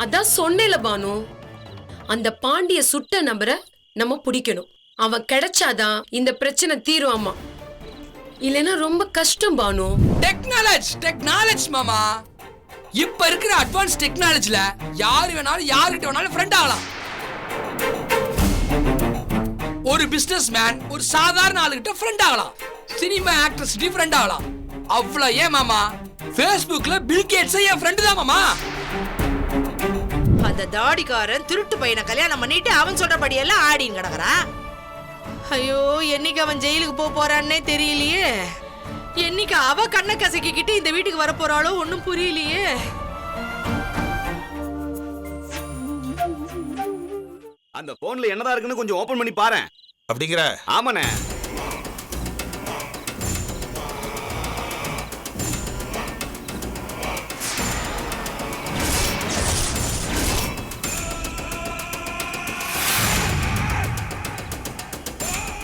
அதான் சொன்னேல பானு, அந்த பாண்டிய சுட்ட நபரை நம்ம பிடிக்கணும். அவன் கிடைச்சாதான் இந்த பிரச்சனை தீரும். ஆமா, இல்லைன்னா ரொம்ப கஷ்டம் பானு. டெக்னாலஜி மாமா. இப்ப இருக்கிற அட்வான்ஸ் டெக்னாலஜில யாரு வேணாலும் யாருக்கிட்ட வேணாலும் ஃப்ரெண்ட் ஆகலாம். ஒரு பிசினஸ் மேன் ஒரு சாதாரண ஆளுகிட்ட ஃப்ரெண்ட் ஆகலாம். சினிமா ஆக்ட்ரஸ் ஃப்ரெண்ட் ஆகலாம். அவ்வளவு ஏன் மாமா, Facebookல பில் கேட்ஸ் என் ஃப்ரெண்ட் தான் மாமா. அந்த தாடிக்காரன் திருட்டு பையனை கல்யாணம் பண்ணிட்டு அவன் சொல்றபடியெல்லாம் ஆடின்னு கிடக்குறான். ஐயோ, என்னைக்கு அவன் ஜெயிலுக்கு போறான்னே தெரியலையே. என்னைக்கு அவ கண்ணை கசக்கிக்கிட்டு இந்த வீட்டுக்கு வர போறாளோ ஒன்னும் புரியலையே. அந்த போன்ல என்னதான் இருக்குன்னு கொஞ்சம் ஓபன் பண்ணி பாரு. அப்படிங்கிற? ஆமாண்ணே.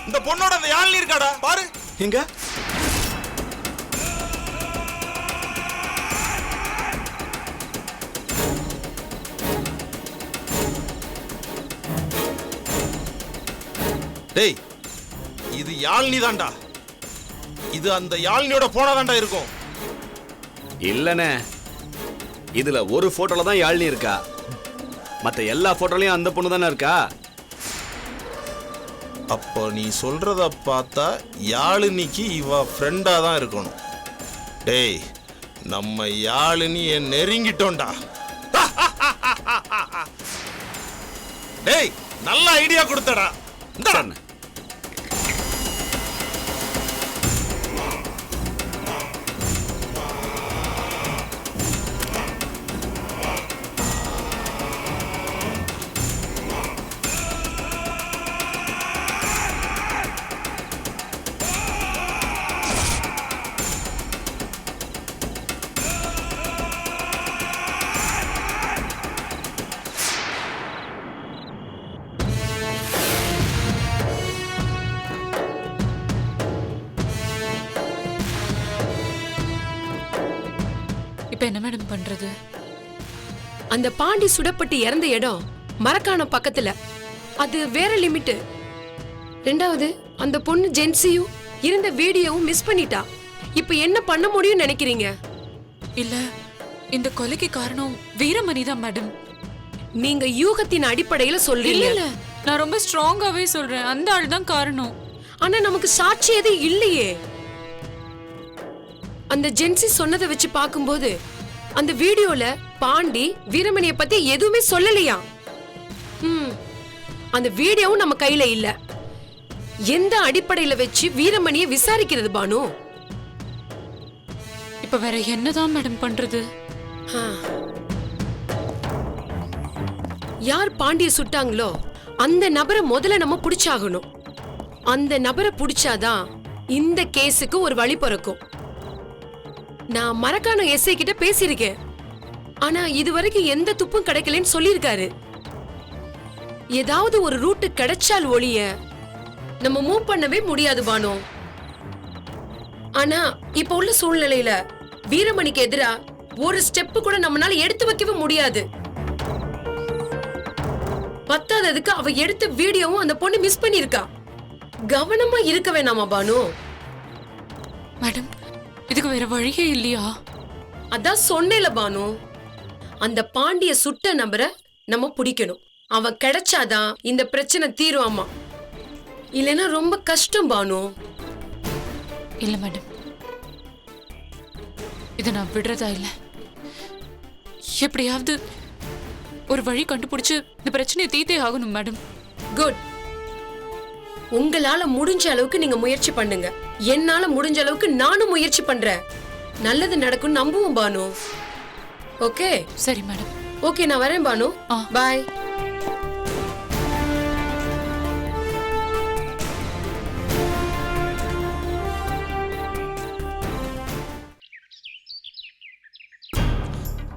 இந்த பொண்ணோட அந்த யாழ்னி இருக்காடா பாரு. எங்க? டேய், இது யாழ்னி தான்டா. இது அந்த யாழ்னியோட போனா தான்டா இருக்கும். இல்லண்ணே, இதுல ஒரு போட்டோல தான் யாழ்னி இருக்கா. மத்த எல்லா போட்டோலயும் அந்த பொண்ணு தானே இருக்கா. அப்போ நீ சொல்றத பார்த்தா யாழினிக்கு இவ ஃப்ரெண்டா தான் இருக்கணும். டேய், நம்ம யாழினிய நெருங்கிட்டோம்டா. டேய், நல்ல ஐடியா கொடுத்தடா. இந்தடா. இப்ப என்ன மேடம் பண்றது? அந்த பாண்டி சுடப்பட்டு இறந்த இடம் மரக்கான பக்கத்துல. அது வேற லிமிட். ரெண்டாவது, அந்த பொண்ணு ஜென்சியும் இருந்த வீடியோவும் மிஸ் பண்ணிட்டா. இப்ப என்ன பண்ண முடியும் நினைக்கிறீங்க? இல்ல, இந்த கொலைக்கு காரணம் வீரமணி தான் மேடம். நீங்க யூகத்தின் அடிப்படையில சொல்றீங்க. இல்ல, நான் ரொம்ப ஸ்ட்ராங்காவே சொல்றேன். அந்த ஆள் தான் காரணம். ஆனா நமக்கு சாட்சி எதுவும் இல்லையே. அந்த ஜென்சி சொன்னதை வச்சு பாக்கும்போது அந்த வீடியோல பாண்டி வீரமணிய பத்தி எதுவுமே சொல்லலையா. அந்த வீடியோவும் நம்ம கையில இல்ல. எந்த அடிப்படையில வச்சு வீரமணிய விசாரிக்கிறது பானு? இப்ப வேற என்னதான் மேடம் பண்றது? யார் பாண்டிய சுட்டாங்களோ அந்த நபரை முதல்ல நம்ம புடிச்சாகணும். அந்த நபரை புடிச்சாதான் இந்த கேஸுக்கு ஒரு வழி பிறக்கும். நான் மரக்கான எஸ்ஐ கிட்ட பேசியிருக்கேன். ஆனா இதுவரைக்கும் எந்த துப்பும் கிடைக்கலன்னு சொல்லியிருக்காரு. ஏதாவது ஒரு ரூட்டு கிடைச்சால் ஒழிய நம்ம மூவ் பண்ணவே முடியாது பானு. ஆனா இப்ப உள்ள சூழ்நிலையில வீரமணிக்கு எதிரா ஒரு ஸ்டெப் கூட நம்மளால எடுத்து வைக்கவே முடியாது. பத்தாததுக்கு அவ எடுத்த வீடியோவும் அந்த பொண்ணு மிஸ் பண்ணிருக்கா. கவனமா இருக்க வேணாமா பானு? மேடம், இதுக்கு வேற வழியே இல்லையா? அதான் சொன்னேல பானு, அந்த பாண்டிய சுட்ட நபரை நம்ம பிடிக்கணும். அவன் கிடைச்சாதான் இந்த பிரச்சனை தீரும். ஆமா, இல்லைன்னா ரொம்ப கஷ்டம் பானு. இல்ல மேடம், இதை நான் விடுறதா இல்ல. எப்படியாவது ஒரு வழி கண்டுபிடிச்சு இந்த பிரச்சனையை தீர்த்தே ஆகணும் மேடம். குட். உங்களால முடிஞ்ச அளவுக்கு நீங்க முயற்சி பண்ணுங்க. என்னால முடிஞ்ச அளவுக்கு நானும் முயற்சி பண்றேன். நல்லது நடக்கும் நம்புவோம் பானு. ஓகே? சரி மேடம். ஓகே, நான் வரேன் பானு. பாய்.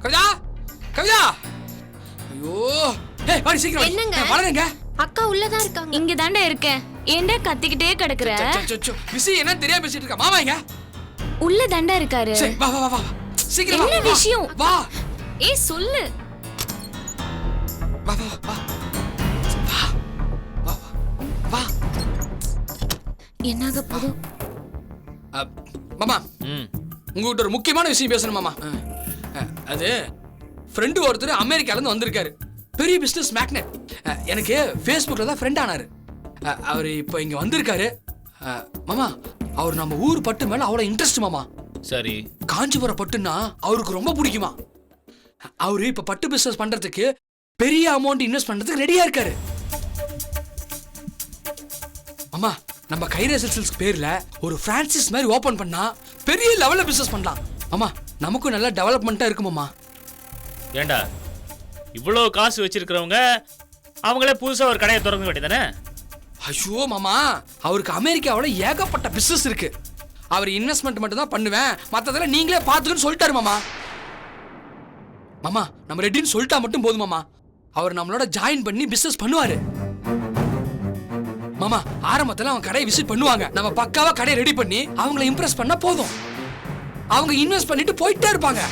கவிதா, கவிதா. ஐயோ, ஏய் வாடி சீக்கிரம். என்னங்க? வரேங்க. அக்கா உள்ளதான் இருக்காங்க. இங்க தாண்டா இருக்கேன். ஏண்டா கத்திக்கிட்டே கிடக்குற? மிஸ் என்ன தெரியாம பேசிட்டு இருக்கா? மாமா எங்க? உள்ள தாண்டா இருக்காரு. சரி, வா வா வா. சீக்கிரம் வா. என்ன விஷயம்? வா. ஏய் சொல்லு. என்னாக போதும்? மாமா ம் உங்ககிட்ட ஒரு முக்கியமான விஷயம் பேசணும் மாமா. அது ஃப்ரெண்டு ஒருத்தர் அமெரிக்கால இருந்து வந்திருக்காரு. பெரிய பிசினஸ் மேக்னெட். எனக்கு ஃபேஸ்புக்ல தான் ஃப்ரெண்ட் ஆனாரு. அவர் இப்போ இங்க வந்திருக்காரு. மாமா அவர் நம்ம ஊர் பட்டு மேல அவ்வளவு இன்ட்ரெஸ்ட் மாமா. சரி. காஞ்சிபுரம் பட்டுன்னா அவருக்கு ரொம்ப பிடிக்குமா. அவரு இப்ப பட்டு பிசினஸ் பண்றதுக்கு பெரிய அமௌண்ட் இன்வெஸ்ட் பண்றதுக்கு ரெடியா இருக்காரு. மாமா நம்ம கைரேசல் சில்க்ஸ் பேர்ல ஒரு பிரான்சிஸ் மாதிரி ஓபன் பண்ணா பெரிய லெவல்ல பிசினஸ் பண்ணலாம். மாமா நமக்கும் நல்ல டெவலப்மெண்டா இருக்குமாமா. ஏண்டா இவ்வளோ காசு வச்சிருக்கிறவங்க அவங்களே புதுசா ஒரு கடையை திறக்க வேண்டியதானே? ஐயோ மாமா அவருக்கு அமெரிக்காவில் ஏகப்பட்ட பிசினஸ் இருக்கு. அவர் இன்வெஸ்ட்மெண்ட் மட்டும் தான் பண்ணுவேன், மற்றதெல்லாம் நீங்களே பார்த்துக்கன்னு சொல்லிட்டாரு மாமா. மாமா நம்ம ரெடின்னு சொல்லிட்டா மட்டும் போதும் மாமா. அவர் நம்மளோட ஜாயின் பண்ணி பிசினஸ் பண்ணுவாரு. மாமா ஆரம்பத்தில் அவங்க கடையை விசிட் பண்ணுவாங்க. நம்ம பக்காவா கடையை ரெடி பண்ணி அவங்கள இம்ப்ரெஸ் பண்ணா போதும். அவங்க இன்வெஸ்ட் பண்ணிட்டு போயிட்டே இருப்பாங்க.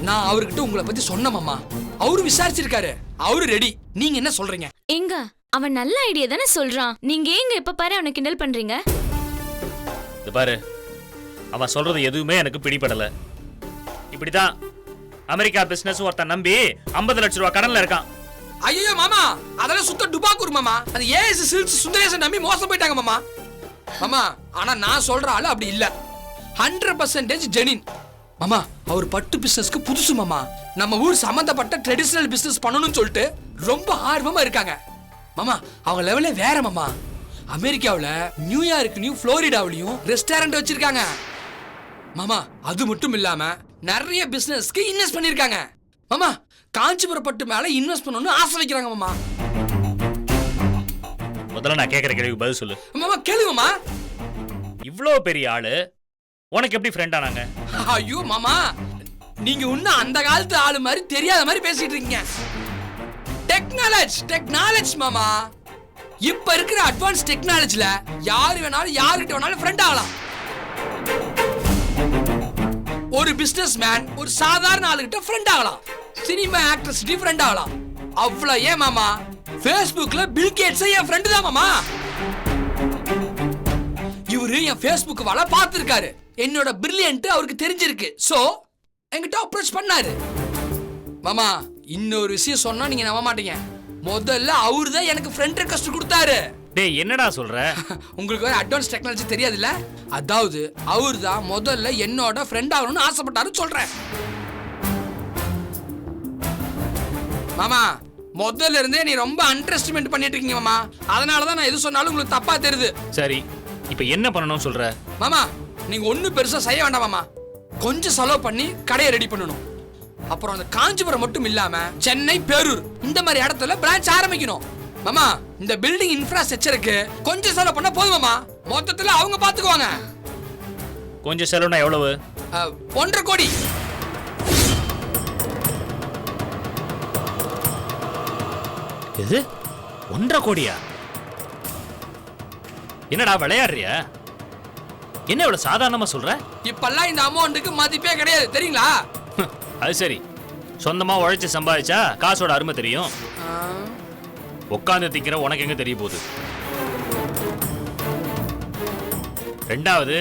நான் அவர்கிட்ட உங்களை பத்தி சொன்ன மாமா. அவரு விசாரிச்சிருக்காரு. அவரு ரெடி. நீங்க என்ன சொல்றீங்க? எங்க அவன் நல்ல ஐடியா தானே சொல்றான். நீங்க ஏங்க இப்ப பாரு அவனை கிண்டல் பண்றீங்க? இது பாரு, அவன் சொல்றது எதுவுமே எனக்கு பிடிபடல. இப்படிதான் அமெரிக்கா பிசினஸ் ஒருத்தன் நம்பி 50 லட்சம் ரூபாய் கடன்ல இருக்கான். ஐயோ மாமா அதெல்லாம் சுத்த டுபாக்கூர் மாமா. அந்த ஏஎஸ் சில்க்ஸ் சுந்தரேசன் நம்பி மோசம் போயிட்டாங்க மாமா. மாமா ஆனா நான் சொல்ற ஆளு அப்படி இல்ல. 100% ஜெனின். மாமா அவர் பட்டு பிசினஸ்க்கு புதுசு மாமா. நம்ம ஊர் சம்பந்தப்பட்ட ட்ரெடிஷனல் பிசினஸ் பண்ணணும்னு சொல்லிட்டு ரொம்ப ஆர்வமா இருக்காங்க. மாமா அவங்க லெவலே வேற மாமா. அமெரிக்காவில் நியூயார்க்லயும் புளோரிடாவிலையும் ரெஸ்டாரண்ட் வச்சிருக்காங்க மாமா. அது மட்டும் இல்லாம நிறைய பிசினஸ்க்கு இன்வெஸ்ட் பண்ணிருக்காங்க மாமா. காஞ்சிபுரம் பட்டு மேல இன்வெஸ்ட் பண்ணணும்னு ஆசை வைக்கிறாங்க மாமா. முதல்ல நான் கேட்கிற கேள்விக்கு பதில் சொல்லு. மாமா கேளுங்க மாமா. இவ்வளோ பெரிய ஆளு உனக்கு எப்படி ஃப்ரெண்ட் ஆனாங்க? ஐயோ மாமா நீங்க இன்னும் அந்த காலத்து ஆளு மாதிரி தெரியாத மாதிரி பேசிட்டு இருக்கீங்க. டெக்னாலஜி மாமா. இப்ப இருக்கிற அட்வான்ஸ் டெக்னாலஜில யாரு வேணாலும் யாருக்கிட்ட வேணாலும் ஃப்ரெண்ட் ஆகலாம். ஒரு பிசினஸ் மேன் ஒரு சாதாரண ஆளுகிட்ட ஃப்ரெண்ட் ஆகலாம். சினிமா ஆக்ட்ரஸ் ஃப்ரெண்ட் ஆகலாம். அவ்வளவு ஏன் மாமா ஃபேஸ்புக்ல பில் கேட்ஸ் என் ஃப்ரெண்ட் தான் மாமா. இவரு என் ஃபேஸ்புக் வால பார்த்திருக்காரு. என்னோட பிரில்லியன்ட் அவருக்கு தெரிஞ்சிருக்கு. சோ என்கிட்ட அப்ரோச் பண்ணாரு. மாமா இன்னொரு விஷயம் சொன்னா நீங்க நம்ப மாட்டீங்க. முதல்ல அவரு தான் எனக்கு ஃப்ரெண்ட் ரெக்வெஸ்ட் கொடுத்தாரு. டேய் என்னடா சொல்ற? உங்களுக்கு வேற அட்வான்ஸ் டெக்னாலஜி தெரியாதுல்ல. அதாவது அவரு தான் முதல்ல என்னோட ஃப்ரெண்ட் ஆகணும்னு ஆசைப்பட்டாரு சொல்றேன். மாமா முதல்ல இருந்தே நீ ரொம்ப அண்டர் எஸ்டிமேட் பண்ணிட்டு இருக்கீங்க மாமா. அதனாலதான் நான் எது சொன்னாலும் உங்களுக்கு தப்பா தெரியுது. சரி இப்போ என்ன பண்ணணும்னு சொல்ற? மாமா நீங்க ஒண்ணு பெருசா செய்ய வேண்டாம் மாமா. கொஞ்சம் செலவு பண்ணி கடையை ரெடி பண்ணணும். அப்புறம் அந்த காஞ்சிபுரம் மட்டும் இல்லாம சென்னை, பேரூர் இந்த மாதிரி இடத்துல பிரான்ச் ஆரம்பிக்கணும். மாமா இந்த பில்டிங் இன்ஃப்ராஸ்ட்ரக்சருக்கு கொஞ்சம் செலவு பண்ணா போதும் மாமா. மொத்தத்துல அவங்க பாத்துக்குவாங்க. கொஞ்சம் செலவுனா எவ்வளவு? 1.5 கோடி. எது 1.5 கோடியா? என்னடா விளையாடுறியா? என்ன இவ்வளவு சாதாரணமா சொல்ற? இப்பெல்லாம் இந்த அமௌண்ட்டுக்கு மதிப்பே கிடையாது தெரியுங்களா? அது சரி, சொந்தமா உழைச்சு சம்பாதிச்சா காசோட அருமை தெரியும். உட்காந்து திக்கிற உனக்கு எங்க தெரிய போகுது? ரெண்டாவது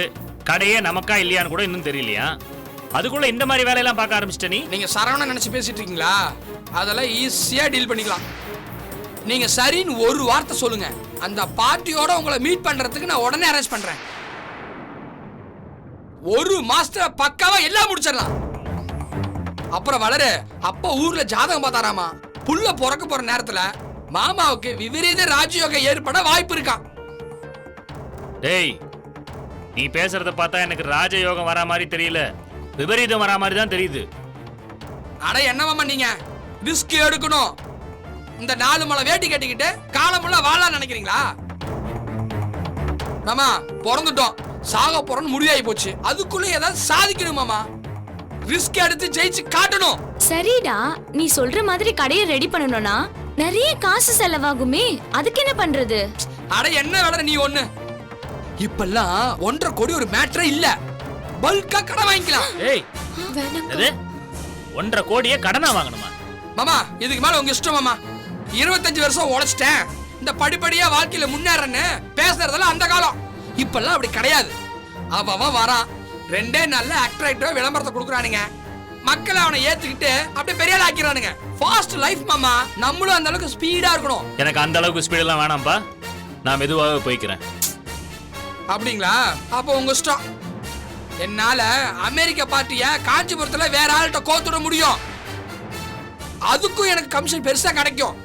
கடையே நமக்கா இல்லையான்னு கூட இன்னும் தெரியலையா? அதுக்குள்ள இந்த மாதிரி வேலையெல்லாம் பார்க்க ஆரம்பிச்சிட்ட நீ? நீங்க சரவணன் நினைச்சு பேசிட்டு இருக்கீங்களா? அதெல்லாம் ஈஸியா டீல் பண்ணிக்கலாம். நீங்க சரின்னு ஒரு வார்த்தை சொல்லுங்க, அந்த பார்ட்டியோட உங்களை மீட் பண்றதுக்கு நான் உடனே அரேஞ்ச் பண்றேன். ஒரு மாசத்துல பக்காவா எல்லாம் முடிச்சிடலாம். அப்புறம் வளரு அப்ப ஊர்ல ஜாதகம் பார்த்தாராமா. புள்ள பிறக்க போற நேரத்துல மாமாவுக்கு விபரீத ராஜயோகம் ஏற்பட வாய்ப்பு இருக்கான். டேய் நீ பேசுறத பார்த்தா எனக்கு ராஜயோகம் வரா மாதிரி தெரியல, விபரீதம் வரா மாதிரி தான் தெரியுது. அட என்ன மாமா நீங்க ரிஸ்க் எடுக்கணும். இந்த 4 மலை வேட்டி கட்டிக்கிட்டு காலமுள்ள வாழலாம் நினைக்கிறீங்களா? மாமா பிறந்துட்டோம், சாக போறோம்னு முடிவாகி போச்சு. அதுக்குள்ள ஏதாவது சாதிக்கணும் மாமா. ரிஸ்க் எடுத்து ஜெயிச்சு காட்டணும். சரிடா, நீ சொல்ற மாதிரி கடையை ரெடி பண்ணணும்னா நிறைய காசு செலவாகுமே, அதுக்கு என்ன பண்றது? அட என்ன வேலை நீ ஒண்ணு. இப்பெல்லாம் 1.5 கோடி ஒரு மேட்டரே இல்ல. பல்கா கடன் வாங்கிக்கலாம். ஏய் என்னது 1.5 கோடியே கடனா வாங்கணுமா? மாமா இதுக்கு மேல உங்க இஷ்டம் மாமா. 25 வருஷம் உழைச்சிட்டேன். இந்த படிப்படியா வாழ்க்கையில முன்னேறன்னு பேசுறதெல்லாம் அந்த காலம். இப்பெல்லாம் அப்படி கிடையாது. அவன் வரான், 2 நாள்ல ஆக்டர் விளம்பரத்தை கொடுக்குறானுங்க, மக்கள் அவனை ஏத்துக்கிட்டு அப்படியே பெரிய ஆள் ஆக்கிறானுங்க. ஃபாஸ்ட் லைஃப் மாமா. நம்மளும் அந்த அளவுக்கு ஸ்பீடா இருக்கணும். எனக்கு அந்த அளவுக்கு ஸ்பீட் எல்லாம் வேணாம்ப்பா, நான் மெதுவாக போய்க்கிறேன். அப்படிங்களா? அப்போ உங்க இஷ்டம். என்னால அமெரிக்க பார்ட்டிய காஞ்சிபுரத்துல வேற ஆள்கிட்ட கோத்துட முடியும். அதுக்கும் எனக்கு கமிஷன் பெருசா கிடைக்கும்.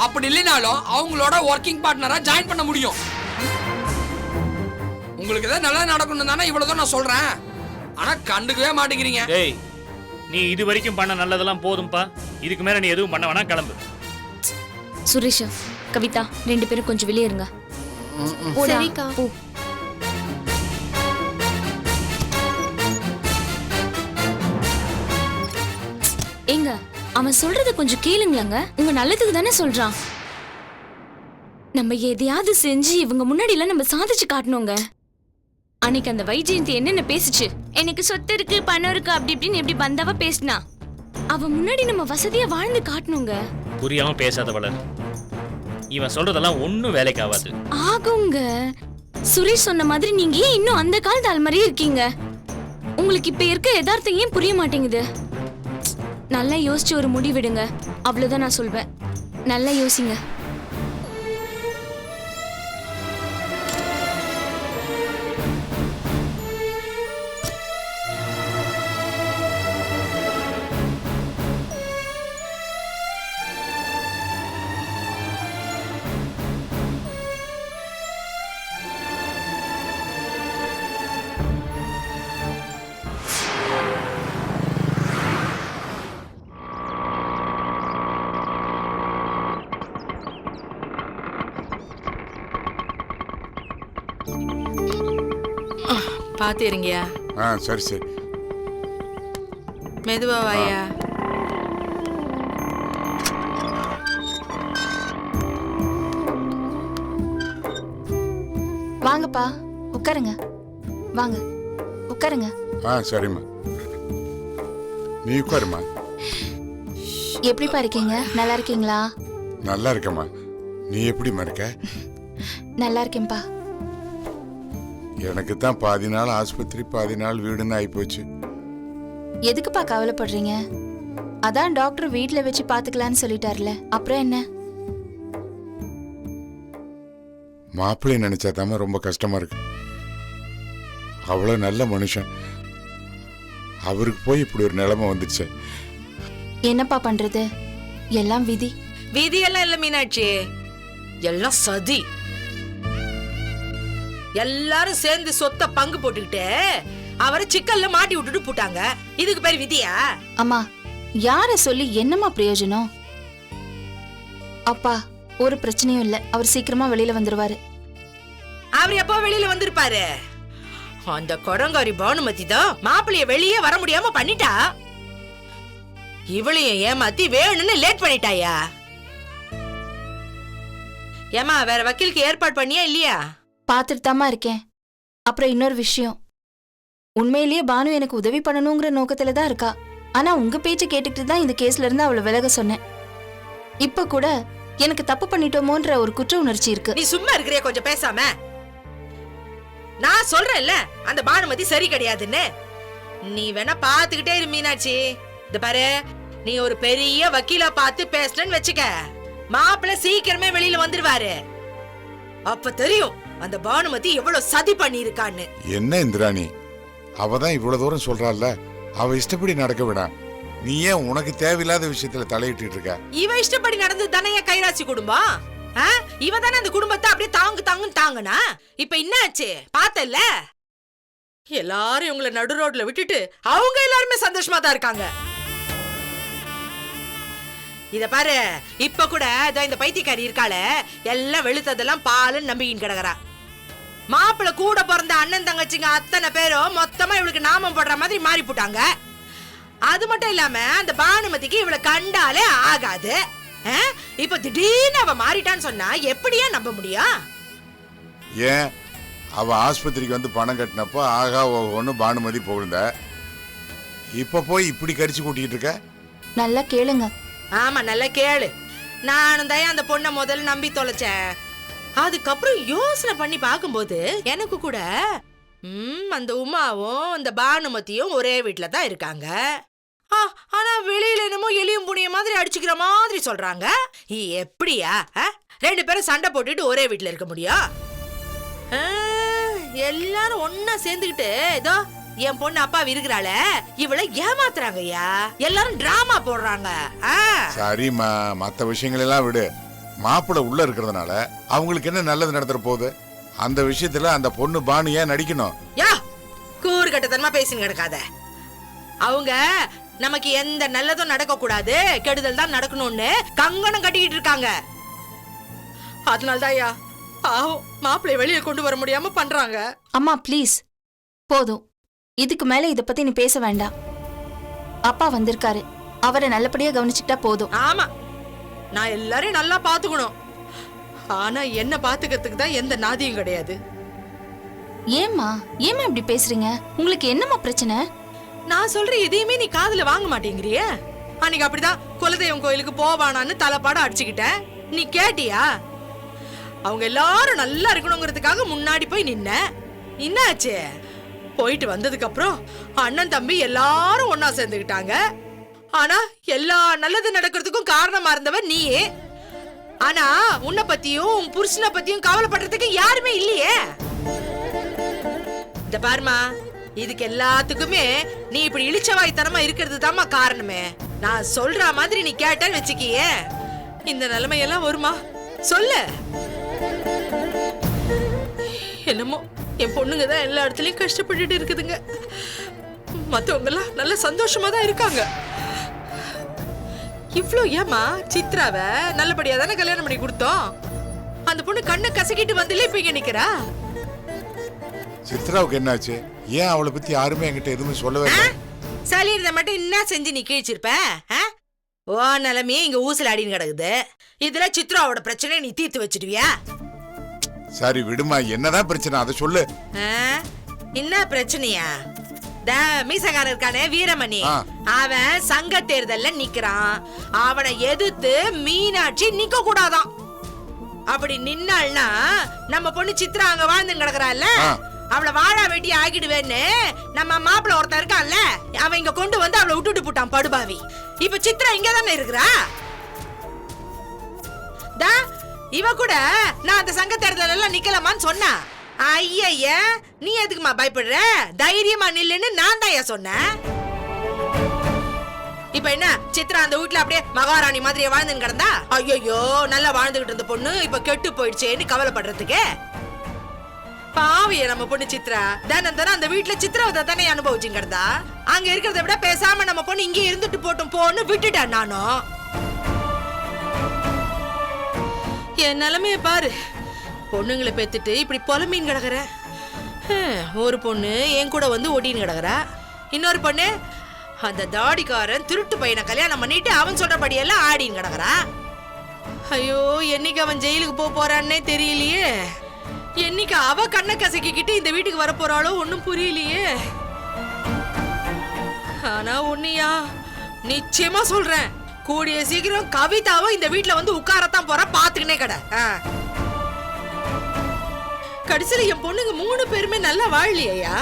அப்படி இல்லைனாலும் அவங்களோட ஒர்க்கிங் பார்ட்னரா ஜாயின் பண்ண முடியும். உங்களுக்கு ஏதாவது நல்லா நடக்கணும் தானே இவ்வளவுதான் நான் சொல்றேன். ஆனா கண்டுக்கவே மாட்டேங்கிறீங்க. டேய், நீ இது வரைக்கும் பண்ண நல்லதெல்லாம் போதும்பா. இதுக்கு மேல நீ எதுவும் பண்ண வேணா, கிளம்பு. சுரேஷ், கவிதா 2 பேரும் கொஞ்சம் வெளியே இருங்க. சரிக்கா. போ. ஏங்க, அவன் சொல்றத கொஞ்சம் கேளுங்களங்க. உங்க நல்லதுக்கு தானே சொல்றான். நம்ம எதையாவது செஞ்சு இவங்க முன்னாடி எல்லாம் நம்ம சாதிச்சு காட்டணுங்க. அன்னைக்கு அந்த வைஜெயந்தி என்னென்ன பேசுச்சு, எனக்கு சொத்து இருக்கு பணம் இருக்கு அப்படி இப்படின்னு எப்படி பந்தாவா பேசினா, அவ முன்னாடி நம்ம வசதியா வாழ்ந்து காட்டணுங்க. புரியாம பேசாத வளர். இவன் சொல்றதெல்லாம் ஒன்னும் வேலைக்கு ஆகாது. ஆகுங்க. சுரேஷ் சொன்ன மாதிரி நீங்க ஏன் இன்னும் அந்த காலத்து ஆள் மாதிரியே இருக்கீங்க? உங்களுக்கு இப்ப இருக்க யதார்த்தம் ஏன் புரிய மாட்டேங்குது? நல்லா யோசிச்சு ஒரு முடிவெடுங்க. அவ்வளவுதான் நான் சொல்வேன். நல்லா யோசிங்க. பாத்து இருங்கயா. சரி சரி. மெதுவா வாயா. வாங்கப்பா, உட்காருங்க. வாங்க உட்காருங்க. சரிம்மா, நீ உட்காருமா. எப்படிப்பா இருக்கீங்க? நல்லா இருக்கீங்களா? நல்லா இருக்கம்மா. நீ எப்படிம்மா இருக்க? நல்லா இருக்கேன்ப்பா. எனக்கு தான் பாதி நாள் ஆஸ்பத்திரி பாதி நாள் வீடுன்னு ஆயிப்போச்சு. எதுக்குப்பா கவலைப்படுறீங்க? அதான் டாக்டர் வீட்ல வச்சு பாத்துக்கலான்னு சொல்லிட்டார்ல, அப்புறம் என்ன? மாப்பிள்ளை நினைச்சா தாம ரொம்ப கஷ்டமா இருக்கு. அவ்வளவு நல்ல மனுஷன், அவருக்கு போய் இப்படி ஒரு நிலைமை வந்துடுச்சு. என்னப்பா பண்றது? எல்லாம் விதி. விதியெல்லாம் இல்ல மீனாட்சி, எல்லாம் சதி. எல்லாரும் சேர்ந்து சொத்தை பங்கு போட்டுக்கிட்டு அவரை சிக்கல்ல மாட்டி விட்டுட்டு போட்டாங்க. இதுக்கு பேர் விதியா? அம்மா, யார சொல்லி என்னம்மா பிரயோஜனம்? அப்பா, ஒரு பிரச்சனையும் இல்ல. அவர் சீக்கிரமா வெளியில வந்துருவாரு. அவர் எப்போ வெளியில வந்திருப்பாரு? அந்த கொடங்காரி பானுமதி தான் மாப்பிள்ளைய வெளியே வர முடியாம பண்ணிட்டா. இவளையும் ஏமாத்தி வேணும்னு லேட் பண்ணிட்டாயா? ஏமா, வேற வக்கீலுக்கு ஏற்பாடு பண்ணியா இல்லையா? பாத்துட்டு தாமா இருக்கேன். அப்புறம் இன்னொரு விஷயம், உண்மையிலேயே பானு எனக்கு உதவி பண்ணணுங்கிற நோக்கத்துல தான் இருக்கா. ஆனா உங்க பேச்ச கேட்டுக்கிட்டு தான் இந்த கேஸ்ல இருந்து அவளை விலக சொன்னேன். இப்ப கூட எனக்கு தப்பு பண்ணிட்டோமோன்ற ஒரு குற்ற உணர்ச்சி இருக்கு. நீ சும்மா இருக்கிறியா கொஞ்சம் பேசாம? நான் சொல்றேன்ல அந்த பானுமதி சரி கிடையாதுன்னு. நீ வேணா பாத்துக்கிட்டே இரு மீனாட்சி. இந்த பாரு, நீ ஒரு பெரிய வக்கீலா பார்த்து பேசணும்னு வச்சுக்க, மாப்பிள்ளை சீக்கிரமே வெளியில வந்துருவாரு. அப்ப தெரியும் அந்த பானுமதி எவ்வளவு சதி பண்ணி இருக்கான்னு. என்ன இந்திராணி, அவதான் இவ்வளவு தூரம் சொல்றாள்ல, அவ இஷ்டப்படி நடக்க விடா. நீ ஏன் உனக்கு தேவையில்லாத விஷயத்துல தலையிட்டு இருக்க? இவ இஷ்டப்படி நடந்தது தானே கைராசி குடும்பம். இவ தானே அந்த குடும்பத்தை அப்படியே தாங்குன்னு தாங்குனா. இப்ப என்னாச்சு பார்த்தல்ல? எல்லாரும் இவங்களை நடு ரோட்ல விட்டுட்டு அவங்க எல்லாருமே சந்தோஷமா தான் இருக்காங்க. இத பாரு, இப்ப கூட இந்த பைத்தியக்காரி இருக்காள, எல்லாம் வெளுத்ததெல்லாம் பாலுன்னு நம்பிக்கின்னு கிடக்குறா. மாப்பிள்ள கூட பிறந்த அண்ணன் தங்கச்சிங்க அத்தனை பேரும் மொத்தமா இவளுக்கு நாமம் போடுற மாதிரி மாறி போட்டாங்க. அது மட்டும் இல்லாம அந்த பானுமதிக்கு இவளை கண்டாலே ஆகாது. இப்ப திடீர்னு அவ மாறிட்டான்னு சொன்னா எப்படியா நம்ப முடியும்? ஏன் அவ ஆஸ்பத்திரிக்கு வந்து பணம் கட்டினப்போ ஆகா ஒன்னு பானுமதி போகுந்த, இப்ப போய் இப்படி கரிச்சு கூட்டிட்டு இருக்க? நல்லா கேளுங்க. ஆமா, நல்லா கேளு. நானும் தான் அந்த பொண்ணை முதல்ல நம்பி தொலைச்சேன். அதுக்கப்புறம் யோசனை பண்ணி பார்க்கும்போது எனக்கு கூட அந்த உமாவும் அந்த பானுமதியும் ஒரே வீட்டுல தான் இருக்காங்க. ஆனா வெளியில என்னமோ எலியும் புனிய மாதிரி அடிச்சுக்கிற மாதிரி சொல்றாங்க. எப்படியா ரெண்டு பேரும் சண்டை போட்டுட்டு ஒரே வீட்டுல இருக்க முடியும்? எல்லாரும் ஒன்னா சேர்ந்துக்கிட்டு ஏதோ என் பொண்ணு அப்பா இருக்கிறாள இவளை ஏமாத்துறாங்கய்யா. எல்லாரும் டிராமா போடுறாங்க. சரிம்மா, மத்த விஷயங்கள் எல்லாம் விடு. மாப்பிள்ளை உள்ள இருக்கிறதுனால அவங்களுக்கு என்ன நல்லது நடந்துற போகுது? அந்த விஷயத்துல அந்த பொண்ணு பானு ஏன் நடிக்கணும்? யா கூறு கட்டத்தனமா பேசின்னு கிடக்காத. அவங்க நமக்கு எந்த நல்லதும் நடக்க கூடாது, கெடுதல் தான் நடக்கணும்னு கங்கணம் கட்டிக்கிட்டு இருக்காங்க. அதனால்தான் பாவம் மாப்பிள்ளை வெளியே கொண்டு வர முடியாம பண்றாங்க. அம்மா ப்ளீஸ் போதும், இதுக்கு மேல இத பத்தி நீ பேச வேண்டாம். அப்பா வந்திருக்காரு, அவரை நல்லபடியா கவனிச்சுக்கிட்டா போதும். ஆமா, நான் எல்லாரையும் நல்லா பாத்துக்கணும். ஆனா என்ன பாத்துக்கிறதுக்கு தான் எந்த நாதியும் கிடையாது. ஏம்மா இப்படி பேசுறீங்க? உங்களுக்கு என்னம்மா பிரச்சனை? நான் சொல்ற எதையுமே நீ காதுல வாங்க மாட்டேங்கிறிய. அன்னைக்கு அப்படிதான் குலதெய்வம் கோயிலுக்கு போவானான்னு தலைப்பாடம் அடிச்சுக்கிட்டேன். நீ கேட்டியா? அவங்க எல்லாரும் நல்லா இருக்கணுங்கிறதுக்காக முன்னாடி போய் நின்ன. என்னாச்சு? போயிட்டு வந்ததுக்கு அப்புறம் அண்ணன் தம்பி எல்லாரும் ஒன்னா சேர்ந்துக்கிட்டாங்க. ஆனா எல்லா நல்லது நடக்கிறதுக்கும் காரணமா இருந்தவ நீயே. ஆனா உன்னை பத்தியும் உன் புருஷனை பத்தியும் கவலைப்படுறதுக்கு யாருமே இல்லையே. இந்த பாருமா, இதுக்கு எல்லாத்துக்குமே நீ இப்படி இழிச்சவாய்த்தனமா இருக்கிறது தான்மா காரணமே. நான் சொல்ற மாதிரி நீ கேட்டேன்னு வச்சுக்கியே, இந்த நிலைமையெல்லாம் வருமா சொல்லு. என்னமோ என் பொண்ணுங்க தான் எல்லா இடத்துலயும் கஷ்டப்பட்டுட்டு இருக்குதுங்க. மத்தவங்க எல்லாம் நல்ல சந்தோஷமா தான் இருக்காங்க. இவ்ளோ ஏமா சித்ராவ நல்லபடியா தானே கல்யாணம் பண்ணி கொடுத்தோம். அந்த பொண்ணு கண்ணை கசக்கிட்டு வந்துல இப்ப இங்க நிக்கிறா. சித்ராவுக்கு என்னாச்சு? ஏன் அவளை பத்தி யாருமே என்கிட்ட எதுவுமே சொல்லவே இல்லை? சொல்லிருந்த மட்டும் என்ன செஞ்சு நீ கீழ்ச்சிருப்ப? ஓ நிலைமையே இங்க ஊசல் ஆடின்னு கிடக்குது. இதுல சித்ராவோட பிரச்சனை நீ தீர்த்து வச்சிடுவியா? சரி விடுமா, என்னதான் பிரச்சனை அதை சொல்லு. என்ன பிரச்சனையா? மீசகாரன் இருக்கானே வீரமணி, அவன் சங்க தேர்தல்ல நிக்கிறான். அவனை எதிர்த்து மீனாட்சி நிக்க கூடாதான். அப்படி நின்னாள்னா நம்ம பொண்ணு சித்ரா அங்க வாழ்ந்து கிடக்குறாள்ல, அவளை வாழா வெட்டி ஆகிடுவேன்னு நம்ம மாப்பிள்ள ஒருத்தன் இருக்கான்ல, அவன் இங்க கொண்டு வந்து அவளை விட்டுட்டு போட்டான் படுபாவி. இப்ப சித்ரா இங்க தானே இருக்கிறா. இவ கூட நான் அந்த சங்க தேர்தல் எல்லாம் நிக்கலாமான்னு சொன்னா. ஐய நீ எதுக்குமா பயப்படுற? தைரியமா நில்லுன்னு நான் தான் சொன்னேன். இப்ப என்ன சித்ரா அந்த வீட்டுல அப்படியே மகாராணி மாதிரியே வாழ்ந்துன்னு கிடந்தா? ஐயோ நல்லா வாழ்ந்துகிட்டு இருந்த பொண்ணு இப்ப கெட்டு போயிடுச்சேன்னு கவலைப்படுறதுக்கு பாவிய நம்ம பொண்ணு சித்ரா தினம் அந்த வீட்டுல சித்ராவதை தானே அனுபவிச்சு கிடந்தா. அங்க இருக்கிறத விட பேசாம நம்ம பொண்ணு இங்கே இருந்துட்டு போட்டும் போன்னு விட்டுட்டேன் நானும். என் நிலைமைய பாரு, பொண்ணுங்களை பெத்துட்டு இப்படி புலமீன் கிடக்குற. ஒரு பொண்ணு என் கூட வந்து ஒட்டின்னு கிடக்குறா. இன்னொரு பொண்ணு அந்த தாடிக்காரன் திருட்டு பையனை கல்யாணம் பண்ணிட்டு அவன் சொல்றபடியெல்லாம் ஆடின்னு கிடக்குறா. ஐயோ என்னைக்கு அவன் ஜெயிலுக்கு போறான்னே தெரியலையே. என்னைக்கு அவ கண்ணை கசக்கிக்கிட்டு இந்த வீட்டுக்கு வர போறாளோ ஒன்னும் புரியலையே. ஆனா உன்னையா நிச்சயமா சொல்றேன், கூடிய சீக்கிரம் கவிதாவும் இந்த வீட்டுல வந்து உட்காரத்தான் போற, பாத்துக்கினே கடை. கடைசியில என் பொண்ணுங்க 3 பேருமே நல்லா வாழலையா?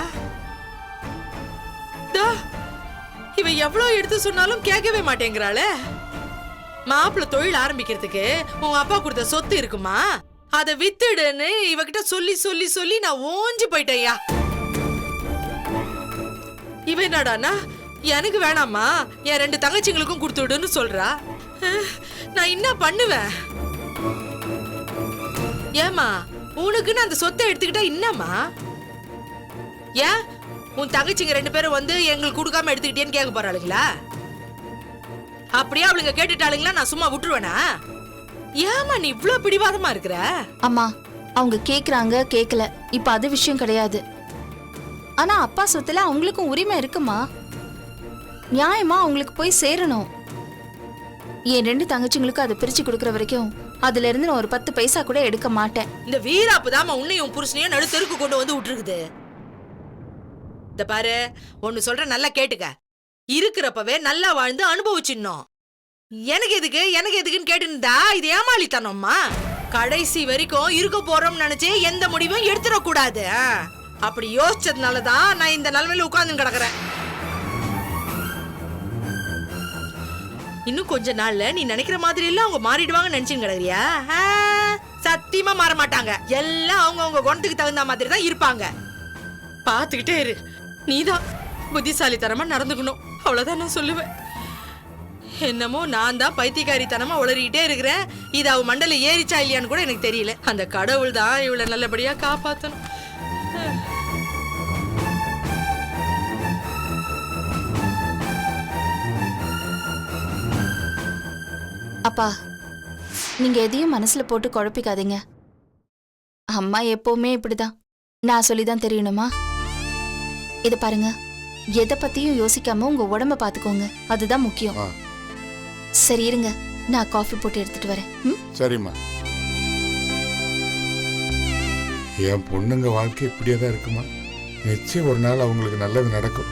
இவ எவ்வளவு எடுத்து சொன்னாலும் கேட்கவே மாட்டேங்கிறாளே. மாப்பிள்ள தொழில் ஆரம்பிக்கிறதுக்கு உன் அப்பா கொடுத்த சொத்து இருக்குமா, அதை வித்துடுன்னு இவகிட்ட சொல்லி சொல்லி சொல்லி நான் ஓஞ்சு போயிட்டேயா. இவ என்னடானா எனக்கு வேணாமா என் 2 தங்கச்சிங்களுக்கும் கொடுத்துடுன்னு சொல்றா. நான் என்ன பண்ணுவேன்? ஏமா உனக்குன்னு அந்த சொத்தை எடுத்துக்கிட்டா என்னம்மா? ஏன் உன் தங்கச்சிங்க 2 பேரும் வந்து எங்களுக்கு கொடுக்காம எடுத்துக்கிட்டேன்னு கேட்க போறாளுங்களா? அப்படியே அவளுங்க கேட்டுட்டாளுங்களா நான் சும்மா விட்டுருவேனா? ஏமா நீ இவ்ளோ பிடிவாதமா இருக்கிற? அம்மா அவங்க கேக்குறாங்க கேக்கல, இப்ப அது விஷயம் கிடையாது. ஆனா அப்பா சொத்துல அவங்களுக்கும் உரிமை இருக்குமா, நியாயமா அவங்களுக்கு போய் சேரணும். என் 2 தங்கச்சிங்களுக்கு அதை பிரிச்சு கொடுக்கற வரைக்கும் அதுல இருந்து நான் ஒரு 10 பைசா கூட எடுக்க மாட்டேன். இந்த வீராப்புதாமா உன்னையும் புருஷனையும் நடுத்தருக்கு கொண்டு வந்து விட்டுருக்குது. இந்த பாரு ஒன்னு சொல்ற நல்லா கேட்டுக்க, இருக்கிறப்பவே நல்லா வாழ்ந்து அனுபவிச்சிடணும். எனக்கு எதுக்குன்னு கேட்டுருந்தா இது ஏமாளித்தனம்மா. கடைசி வரைக்கும் இருக்க போறோம்னு நினைச்சு எந்த முடிவும் எடுத்துடக்கூடாது. அப்படி யோசிச்சதுனாலதான் நான் இந்த நிலைமையில உட்கார்ந்து கிடக்குறேன். இன்னும் கொஞ்ச நாள்ல நீ நினைக்கிற மாதிரி எல்லாம் அவங்க மாறிடுவாங்கன்னு நினைச்சுன்னு கிடக்குறியா? சத்தியமா மாற மாட்டாங்க. எல்லாம் அவங்க குணத்துக்கு தகுந்த மாதிரி தான் இருப்பாங்க. பாத்துக்கிட்டே இரு. நீதான் புத்திசாலித்தனமா நடந்துக்கணும், அவ்வளவுதான் நான் சொல்லுவேன். என்னமோ நான் தான் பைத்தியக்காரித்தனமா உளறிக்கிட்டே இருக்கிறேன். இது அவ மண்டல ஏறிச்சா இல்லையான்னு கூட எனக்கு தெரியல. அந்த கடவுள் தான் இவளை நல்லபடியா காப்பாத்தணும். அப்பா, நீங்க எதையும் மனசுல போட்டு குழப்பிக்காதீங்க. அம்மா எப்பவுமே இப்படிதான். நான் சொல்லிதான் தெரியணுமா? இத பாருங்க, எதை பத்தியும் யோசிக்காம உங்க உடம்ப பாத்துக்கோங்க, அதுதான் முக்கியம். சரி இருங்க, நான் காஃபி போட்டு எடுத்துட்டு வரேன். சரிம்மா. என் பொண்ணுங்க வாழ்க்கை இப்படியே தான் இருக்குமா? நிச்சயம் ஒரு நாள் அவங்களுக்கு நல்லது நடக்கும்.